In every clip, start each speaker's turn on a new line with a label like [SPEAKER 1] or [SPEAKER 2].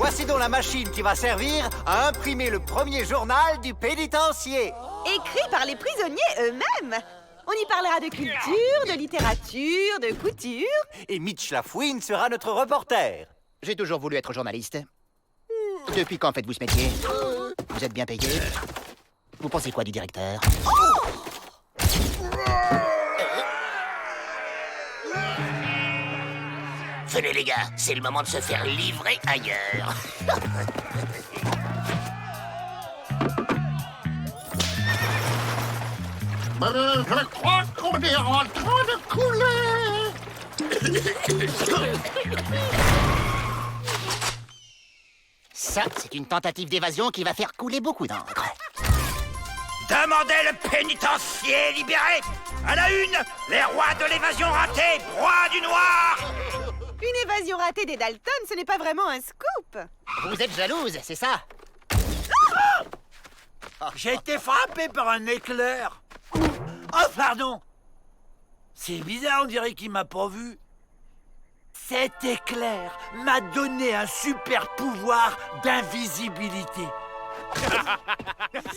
[SPEAKER 1] Voici donc la machine qui va servir à imprimer le premier journal du pénitencier.
[SPEAKER 2] Écrit par les prisonniers eux-mêmes. On y parlera de culture, de littérature, de couture.
[SPEAKER 1] Et Mitch Lafouine sera notre reporter.
[SPEAKER 3] J'ai toujours voulu être journaliste. Depuis quand faites-vous ce métier? Vous êtes bien payé? Vous pensez quoi du directeur?
[SPEAKER 4] Venez les gars, c'est le moment de se faire livrer ailleurs.
[SPEAKER 5] Je crois qu'on est en train de couler.
[SPEAKER 3] Ça, c'est une tentative d'évasion qui va faire couler beaucoup d'encre.
[SPEAKER 4] Demandez le pénitencier libéré. À la une, les rois de l'évasion ratée, roi du noir.
[SPEAKER 2] Une évasion ratée des Dalton, ce n'est pas vraiment un scoop.
[SPEAKER 3] Vous êtes jalouse, c'est ça?
[SPEAKER 6] J'ai été frappé par un éclair. Oh, pardon. C'est bizarre, on dirait qu'il m'a pas vu. Cet éclair m'a donné un super pouvoir d'invisibilité.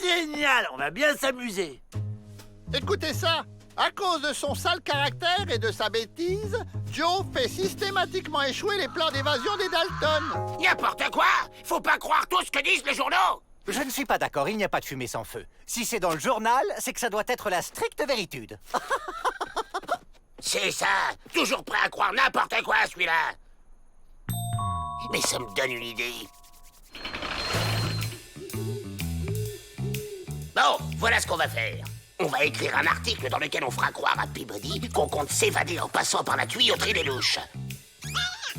[SPEAKER 6] Génial, on va bien s'amuser.
[SPEAKER 5] Écoutez ça. À cause de son sale caractère et de sa bêtise, Joe fait systématiquement échouer les plans d'évasion des Dalton.
[SPEAKER 4] N'importe quoi. Faut pas croire tout ce que disent les journaux.
[SPEAKER 1] Je ne suis pas d'accord, il n'y a pas de fumée sans feu. Si c'est dans le journal, c'est que ça doit être la stricte véritude.
[SPEAKER 4] C'est ça. Toujours prêt à croire n'importe quoi, celui-là. Mais ça me donne une idée. Bon, voilà ce qu'on va faire. On va écrire un article dans lequel on fera croire à Peabody qu'on compte s'évader en passant par la tuyauterie des louches.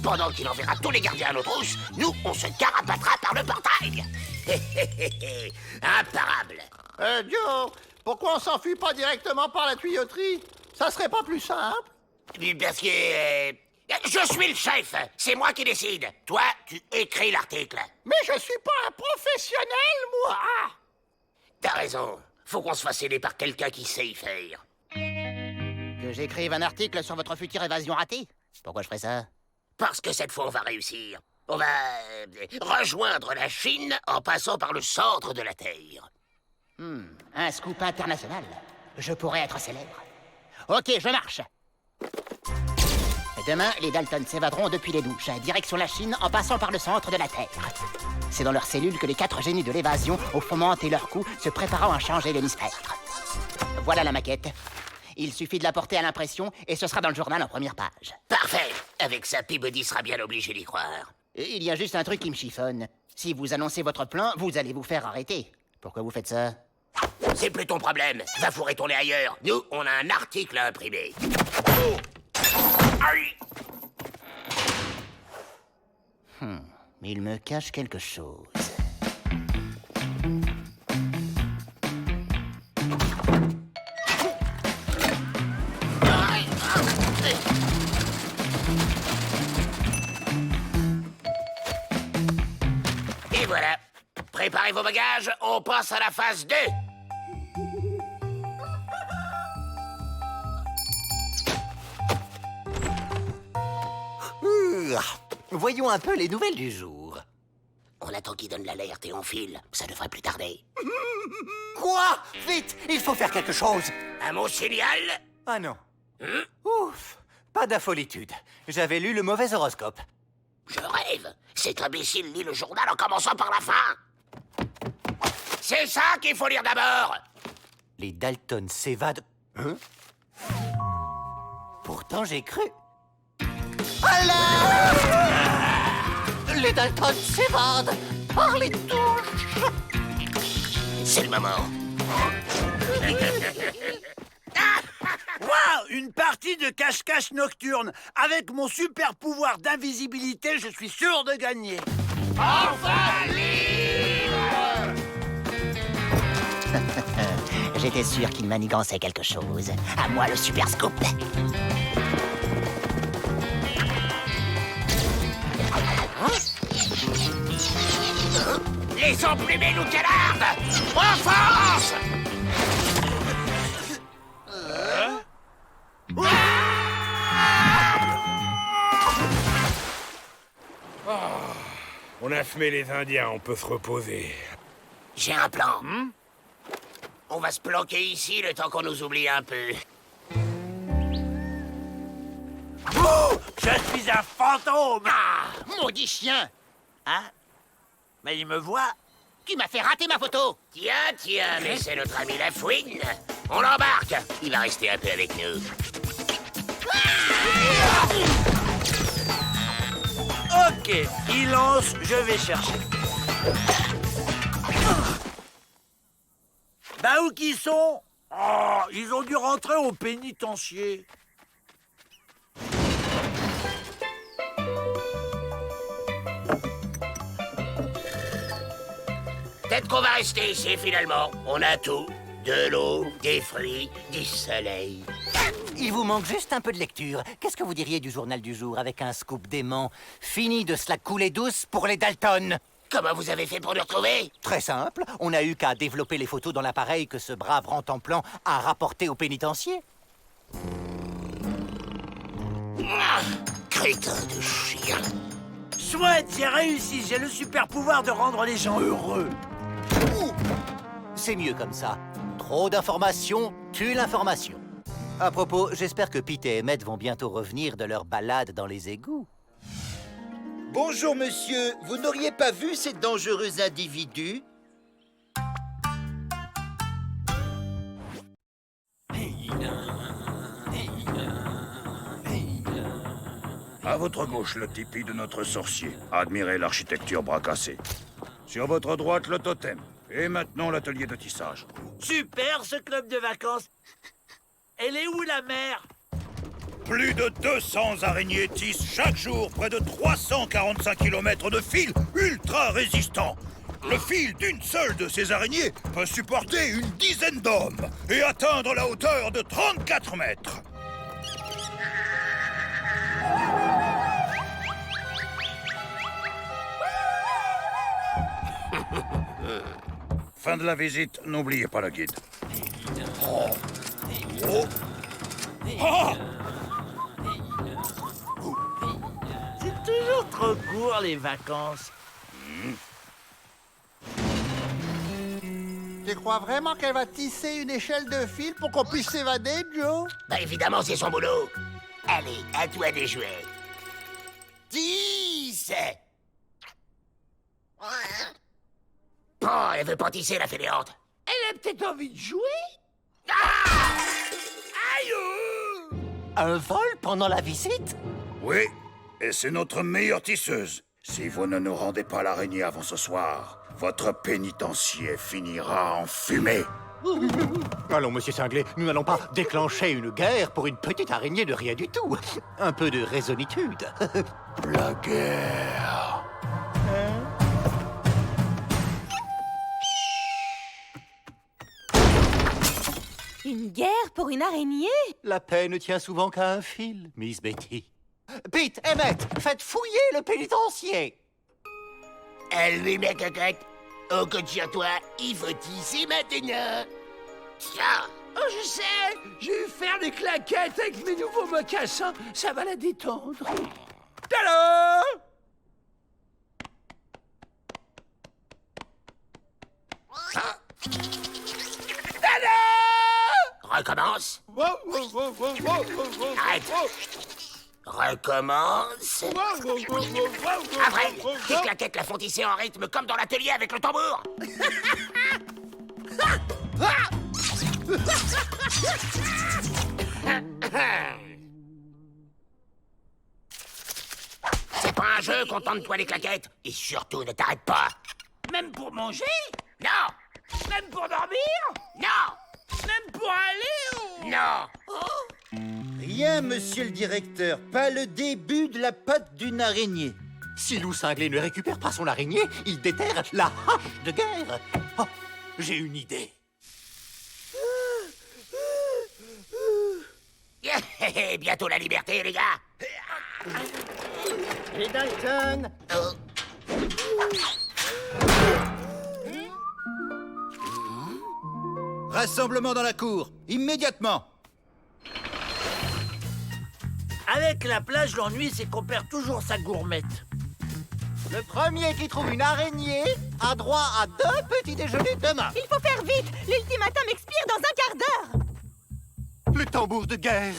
[SPEAKER 4] Pendant qu'il enverra tous les gardiens à nos trousses, nous, on se carapatera par le portail. Imparable.
[SPEAKER 5] Joe, pourquoi on s'enfuit pas directement par la tuyauterie? Ça serait pas plus simple?
[SPEAKER 4] Parce que... je suis le chef. C'est moi qui décide. Toi, tu écris l'article.
[SPEAKER 5] Mais je suis pas un professionnel, moi!
[SPEAKER 4] T'as raison. Faut qu'on se fasse aider par quelqu'un qui sait y faire.
[SPEAKER 3] Que j'écrive un article sur votre future évasion ratée? Pourquoi je ferais ça?
[SPEAKER 4] Parce que cette fois, on va réussir. On va rejoindre la Chine en passant par le centre de la Terre.
[SPEAKER 3] Un scoop international. Je pourrais être célèbre. Ok, je marche. Demain, les Dalton s'évaderont depuis les douches, direction la Chine en passant par le centre de la Terre. C'est dans leurs cellules que les 4 génies de l'évasion ont fomenté leur coup, se préparant à changer l'hémisphère. Voilà la maquette. Il suffit de la porter à l'impression et ce sera dans le journal en première page.
[SPEAKER 4] Parfait. Avec ça, Peabody sera bien obligé d'y croire.
[SPEAKER 3] Et il y a juste un truc qui me chiffonne. Si vous annoncez votre plan, vous allez vous faire arrêter. Pourquoi vous faites ça?
[SPEAKER 4] C'est plus ton problème. Va vous retourner ailleurs. Nous, on a un article à imprimer. Aïe.
[SPEAKER 3] Il me cache quelque chose.
[SPEAKER 4] Et voilà. Préparez vos bagages, on passe à la phase 2.
[SPEAKER 1] Voyons un peu les nouvelles du jour.
[SPEAKER 4] On attend qu'il donne l'alerte et on file. Ça devrait plus tarder.
[SPEAKER 1] Quoi? Vite, il faut faire quelque chose.
[SPEAKER 4] Un mot signal.
[SPEAKER 1] Ah non. Ouf, pas d'affolitude. J'avais lu le mauvais horoscope.
[SPEAKER 4] Je rêve. Cet imbécile lit le journal en commençant par la fin. C'est ça qu'il faut lire d'abord.
[SPEAKER 1] Les Dalton s'évadent. Hein? Pourtant, j'ai cru. Alors, les Dalton s'évadent par les touches.
[SPEAKER 4] C'est le moment.
[SPEAKER 6] Waouh, une partie de cache-cache nocturne. Avec mon super pouvoir d'invisibilité, je suis sûr de gagner.
[SPEAKER 4] Enfin libre.
[SPEAKER 3] J'étais sûr qu'il manigançait quelque chose. À moi le super scoop.
[SPEAKER 4] Les emplumés nous canardent. En force.
[SPEAKER 7] On On a fumé les Indiens, on peut se reposer.
[SPEAKER 4] J'ai un plan. On va se planquer ici le temps qu'on nous oublie un peu.
[SPEAKER 6] Je suis un fantôme!
[SPEAKER 3] Ah, maudit chien!
[SPEAKER 6] Hein? Mais il me voit.
[SPEAKER 3] Tu m'as fait rater ma photo!
[SPEAKER 4] Tiens, mais c'est notre ami la fouine. On l'embarque. Il va rester un peu avec nous.
[SPEAKER 6] Ok, il lance, je vais chercher. Bah où qu'ils sont? Oh, ils ont dû rentrer au pénitencier.
[SPEAKER 4] Peut-être qu'on va rester ici finalement. On a tout. De l'eau, des fruits, du soleil.
[SPEAKER 1] Il vous manque juste un peu de lecture. Qu'est-ce que vous diriez du journal du jour avec un scoop dément? Fini de se la couler douce pour les Dalton.
[SPEAKER 4] Comment vous avez fait pour nous retrouver?
[SPEAKER 1] Très simple, on n'a eu qu'à développer les photos dans l'appareil que ce brave rentemplant a rapporté au pénitencier.
[SPEAKER 4] Ah, crétin de chien.
[SPEAKER 6] Chouette, j'ai réussi, j'ai le super pouvoir de rendre les gens heureux.
[SPEAKER 1] C'est mieux comme ça. Trop d'informations tue l'information. À propos, j'espère que Pete et Emmett vont bientôt revenir de leur balade dans les égouts.
[SPEAKER 8] Bonjour, monsieur. Vous n'auriez pas vu ces dangereux individus?
[SPEAKER 7] À votre gauche, le tipi de notre sorcier. Admirez l'architecture bras cassés. Sur votre droite, le totem. Et maintenant, l'atelier de tissage.
[SPEAKER 6] Super, ce club de vacances. Elle est où, la mer?
[SPEAKER 7] Plus de 200 araignées tissent chaque jour près de 345 km de fil ultra résistant. Le fil d'une seule de ces araignées peut supporter une dizaine d'hommes et atteindre la hauteur de 34 mètres. Fin de la visite, n'oubliez pas le guide.
[SPEAKER 6] C'est toujours trop court, les vacances.
[SPEAKER 5] Tu crois vraiment qu'elle va tisser une échelle de fil pour qu'on puisse s'évader, Joe?
[SPEAKER 4] Bah évidemment, c'est son boulot. Allez, à toi de jouer. 10. Oh, elle veut pas tisser, la fainéante.
[SPEAKER 6] Elle a peut-être envie de jouer.
[SPEAKER 4] Ah! Aïe!
[SPEAKER 1] Un vol pendant la visite?
[SPEAKER 7] Oui, et c'est notre meilleure tisseuse. Si vous ne nous rendez pas l'araignée avant ce soir, votre pénitencier finira en fumée.
[SPEAKER 1] Allons, monsieur Cinglé, nous n'allons pas déclencher une guerre pour une petite araignée de rien du tout. Un peu de raisonnitude.
[SPEAKER 7] La guerre.
[SPEAKER 2] Une guerre pour une araignée?
[SPEAKER 1] La paix ne tient souvent qu'à un fil, Miss Betty. Pete, Emmett, faites fouiller le pénitencier.
[SPEAKER 4] Elle lui met cocotte. Oh, toi, il faut tisser maintenant. Tiens.
[SPEAKER 6] Oh, je sais, j'ai eu faire des claquettes avec mes nouveaux mocassins. Ça va la détendre. Tadam!
[SPEAKER 4] Recommence. Arrête. Recommence. Après, tes claquettes la font tisser en rythme comme dans l'atelier avec le tambour. C'est pas un jeu, contente-toi les claquettes. Et surtout, ne t'arrête pas.
[SPEAKER 6] Même pour manger?
[SPEAKER 4] Non.
[SPEAKER 6] Même pour dormir?
[SPEAKER 4] Non.
[SPEAKER 6] Même pour aller ou...
[SPEAKER 4] Non.
[SPEAKER 8] Rien, monsieur le directeur. Pas le début de la patte d'une araignée.
[SPEAKER 1] Si Lou Cinglé ne récupère pas son araignée, il déterre la hache de guerre. Oh, j'ai une idée.
[SPEAKER 4] Bientôt la liberté, les gars.
[SPEAKER 3] Les Dalton!
[SPEAKER 4] Oh.
[SPEAKER 8] Rassemblement dans la cour, immédiatement.
[SPEAKER 6] Avec la plage, l'ennui, c'est qu'on perd toujours sa gourmette.
[SPEAKER 1] Le premier qui trouve une araignée a droit à 2 petits déjeuners demain.
[SPEAKER 2] Il faut faire vite. L'ultimatum expire dans un quart d'heure.
[SPEAKER 1] Le tambour de guerre.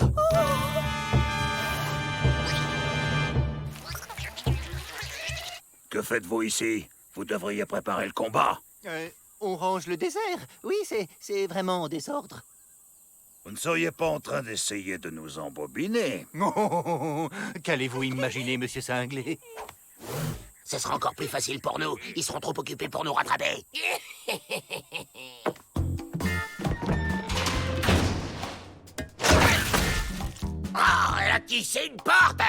[SPEAKER 7] Que faites-vous ici? Vous devriez préparer le combat.
[SPEAKER 1] On range le désert. Oui, c'est vraiment en désordre.
[SPEAKER 7] Vous ne seriez pas en train d'essayer de nous embobiner?
[SPEAKER 1] Qu'allez-vous imaginer, monsieur Cinglé?
[SPEAKER 4] Ce sera encore plus facile pour nous. Ils seront trop occupés pour nous rattraper. Oh, elle a tissé une porte.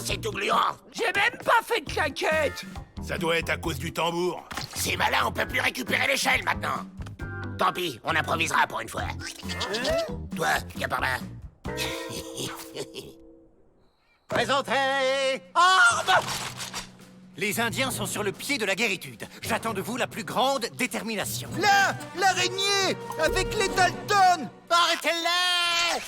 [SPEAKER 4] C'est tout gluant.
[SPEAKER 6] J'ai même pas fait de claquette.
[SPEAKER 9] Ça doit être à cause du tambour.
[SPEAKER 4] C'est malin, on peut plus récupérer l'échelle maintenant. Tant pis, on improvisera pour une fois. Toi, viens par là.
[SPEAKER 1] Présentez armes! Les Indiens sont sur le pied de la guéritude. J'attends de vous la plus grande détermination.
[SPEAKER 8] Là, l'araignée, avec les Dalton.
[SPEAKER 1] Arrêtez-les!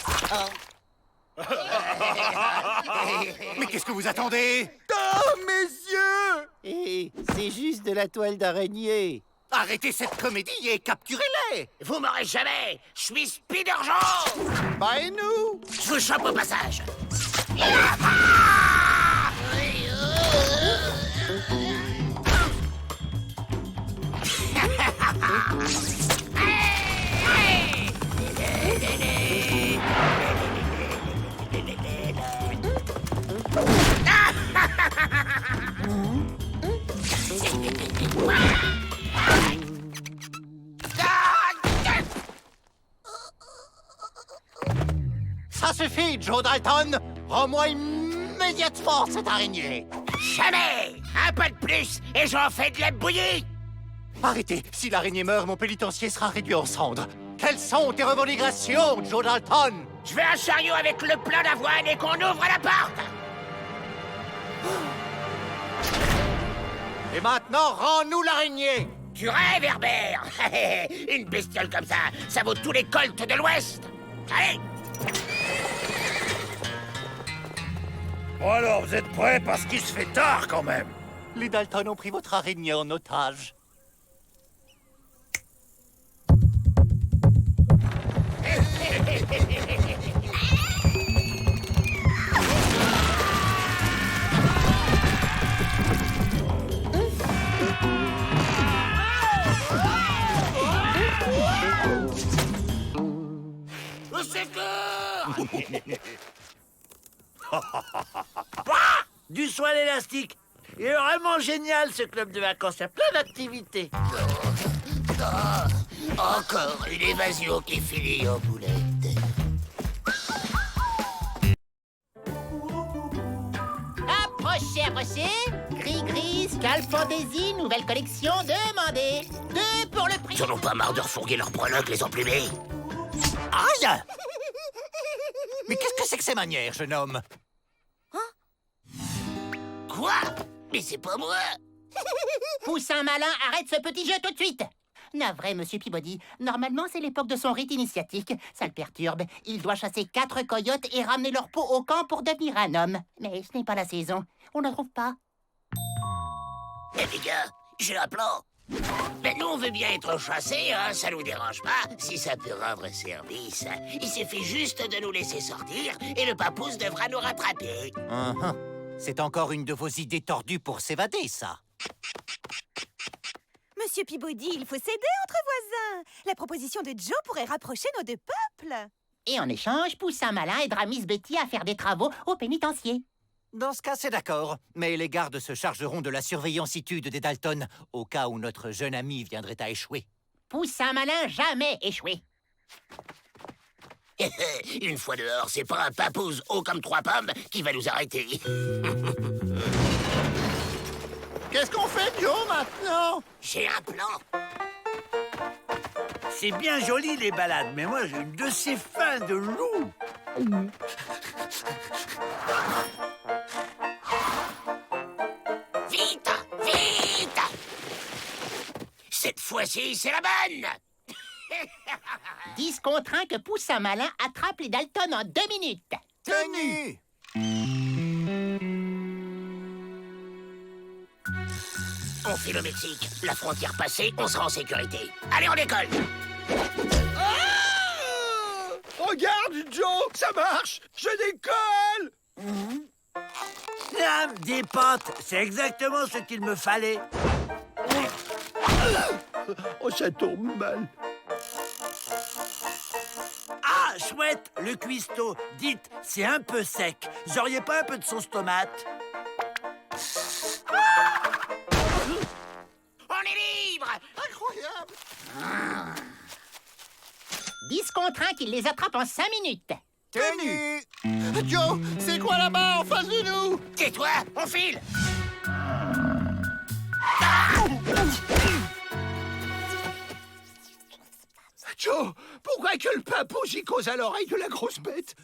[SPEAKER 1] Mais qu'est-ce que vous attendez?
[SPEAKER 8] Oh, mes yeux!
[SPEAKER 3] Et c'est juste de la toile d'araignée.
[SPEAKER 1] Arrêtez cette comédie et capturez-les!
[SPEAKER 4] Vous m'aurez jamais. Je suis Spider-Jean.
[SPEAKER 5] Bah et nous?
[SPEAKER 4] Je vous chope au passage.
[SPEAKER 1] Ça suffit, Joe Dalton! Rends-moi immédiatement cette araignée!
[SPEAKER 4] Jamais. Un peu de plus et j'en fais de la bouillie.
[SPEAKER 1] Arrêtez! Si l'araignée meurt, mon pénitencier sera réduit en cendres. Quelles sont tes revendications, Joe Dalton?
[SPEAKER 4] Je veux un chariot avec le plein d'avoine et qu'on ouvre la porte.
[SPEAKER 1] Et maintenant, rends-nous l'araignée!
[SPEAKER 4] Tu rêves, Herbert. Une bestiole comme ça vaut tous les colts de l'Ouest. Allez.
[SPEAKER 7] Bon alors, vous êtes prêts parce qu'il se fait tard quand même.
[SPEAKER 1] Les Dalton ont pris votre araignée en otage.
[SPEAKER 4] Au secours.
[SPEAKER 6] Du soin élastique. Il est vraiment génial ce club de vacances. Il y a plein d'activités.
[SPEAKER 4] Encore une évasion qui finit en boulette.
[SPEAKER 3] Approchez, approchez. Gris-Gris, Scalp Fantasy, nouvelle collection, demandez. 2 pour le prix.
[SPEAKER 4] Ils en ont pas marre de refourguer leurs breloques, les emplumés.
[SPEAKER 1] Aïe! Mais qu'est-ce que c'est que ces manières, jeune homme?
[SPEAKER 4] Quoi? Mais c'est pas moi.
[SPEAKER 3] Poussin malin, arrête ce petit jeu tout de suite. Navré, monsieur Peabody. Normalement, c'est l'époque de son rite initiatique. Ça le perturbe. Il doit chasser 4 coyotes et ramener leur peau au camp pour devenir un homme. Mais ce n'est pas la saison. On ne trouve pas.
[SPEAKER 4] Eh les gars, j'ai un plan. Mais nous, on veut bien être chassés, hein, ça nous dérange pas, si ça peut rendre service. Il suffit juste de nous laisser sortir et le papousse devra nous rattraper.
[SPEAKER 1] C'est encore une de vos idées tordues pour s'évader, ça.
[SPEAKER 2] Monsieur Peabody, il faut s'aider entre voisins. La proposition de Joe pourrait rapprocher nos 2 peuples.
[SPEAKER 3] Et en échange, Poussin malin aidera Miss Betty à faire des travaux au pénitencier.
[SPEAKER 1] Dans ce cas, c'est d'accord. Mais les gardes se chargeront de la surveillance-itude des Dalton, au cas où notre jeune ami viendrait à échouer.
[SPEAKER 3] Poussin malin jamais échoué.
[SPEAKER 4] Une fois dehors, c'est pas un papouze haut comme 3 pommes qui va nous arrêter.
[SPEAKER 5] Qu'est-ce qu'on fait, Joe, maintenant?
[SPEAKER 4] J'ai un plan.
[SPEAKER 6] C'est bien joli les balades, mais moi j'ai une de ces fins de loup.
[SPEAKER 4] Vite! Vite! Cette fois-ci, c'est la bonne!
[SPEAKER 3] 10 contre 1 que Poussin malin attrape les Dalton en 2 minutes.
[SPEAKER 1] Tenu!
[SPEAKER 4] file au Mexique. La frontière passée, on sera en sécurité. Allez, on décolle.
[SPEAKER 6] Regarde, Joe, ça marche. Je décolle. Des potes, c'est exactement ce qu'il me fallait. Oh, ça tombe mal. Ah, chouette, le cuistot. Dites, c'est un peu sec. Vous auriez pas un peu de sauce tomate?
[SPEAKER 4] On est libre.
[SPEAKER 5] Incroyable.
[SPEAKER 3] 10 contre 1 qu'il les attrape en 5 minutes.
[SPEAKER 5] Tenu. Joe, c'est quoi là-bas en face de nous?
[SPEAKER 4] Tais-toi, on file.
[SPEAKER 6] Joe, pourquoi que le papouche y cause à l'oreille de la grosse bête?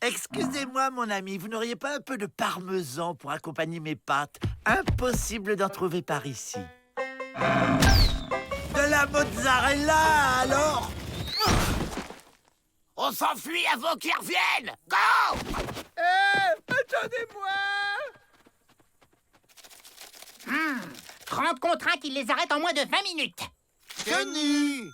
[SPEAKER 6] Excusez-moi, mon ami, vous n'auriez pas un peu de parmesan pour accompagner mes pâtes? Impossible d'en trouver par ici. De la mozzarella, alors?
[SPEAKER 4] On s'enfuit avant qu'ils reviennent. Go!
[SPEAKER 6] Attendez-moi!
[SPEAKER 3] 30 contre 1 qu'il les arrête en moins de 20 minutes.
[SPEAKER 5] Tenu.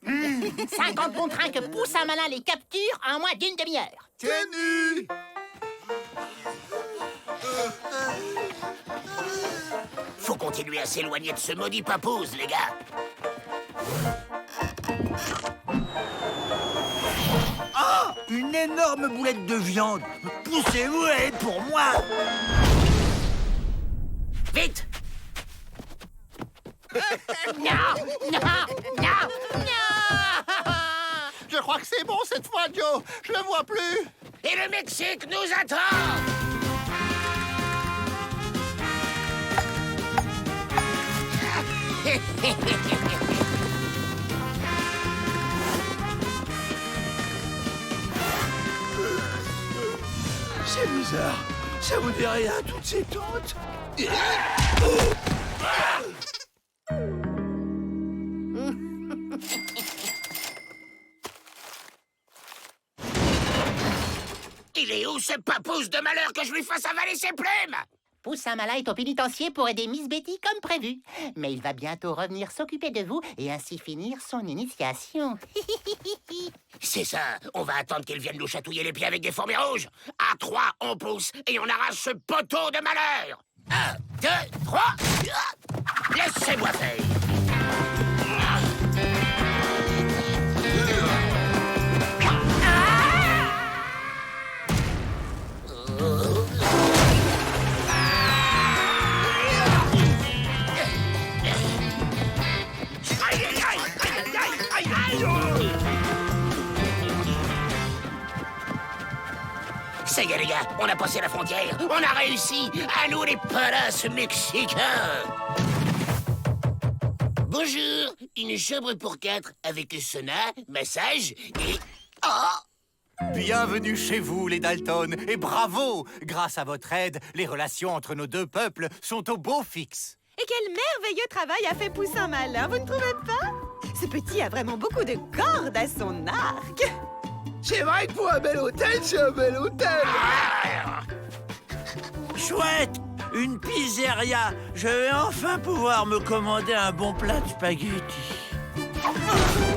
[SPEAKER 3] Mmh. 50 contre 1 que Poussin Malin les capture en moins d'une demi-heure.
[SPEAKER 5] Tenu.
[SPEAKER 4] Faut continuer à s'éloigner de ce maudit papouze, les gars.
[SPEAKER 6] Oh! Une énorme boulette de viande. Poussez-vous, elle est pour moi.
[SPEAKER 4] Vite!
[SPEAKER 3] Non, non, non, non.
[SPEAKER 5] Je crois que c'est bon cette fois, Joe. Je le vois plus.
[SPEAKER 4] Et le Mexique nous attend!
[SPEAKER 6] C'est bizarre. Ça vous dit rien, toutes ces tentes?
[SPEAKER 4] Il est où ce papouze de malheur que je lui fasse avaler ses plumes?
[SPEAKER 3] Poussin Malin est au pénitencier pour aider Miss Betty comme prévu. Mais il va bientôt revenir s'occuper de vous et ainsi finir son initiation.
[SPEAKER 4] C'est ça, on va attendre qu'il vienne nous chatouiller les pieds avec des fourmis rouges. À 3, on pousse et on arrache ce poteau de malheur. 1, 2, 3. Laissez-moi faire. Ça y est, les gars, on a passé la frontière. On a réussi. À nous, les palaces mexicains. Bonjour, une chambre pour 4 avec sauna, massage et... Oh!
[SPEAKER 1] Bienvenue chez vous, les Dalton, et bravo! Grâce à votre aide, les relations entre nos deux peuples sont au beau fixe.
[SPEAKER 2] Et quel merveilleux travail a fait Poussin Malin, vous ne trouvez pas? Ce petit a vraiment beaucoup de cordes à son arc.
[SPEAKER 6] C'est vrai que pour un bel hôtel, c'est un bel hôtel. Chouette, une pizzeria. Je vais enfin pouvoir me commander un bon plat de spaghettis.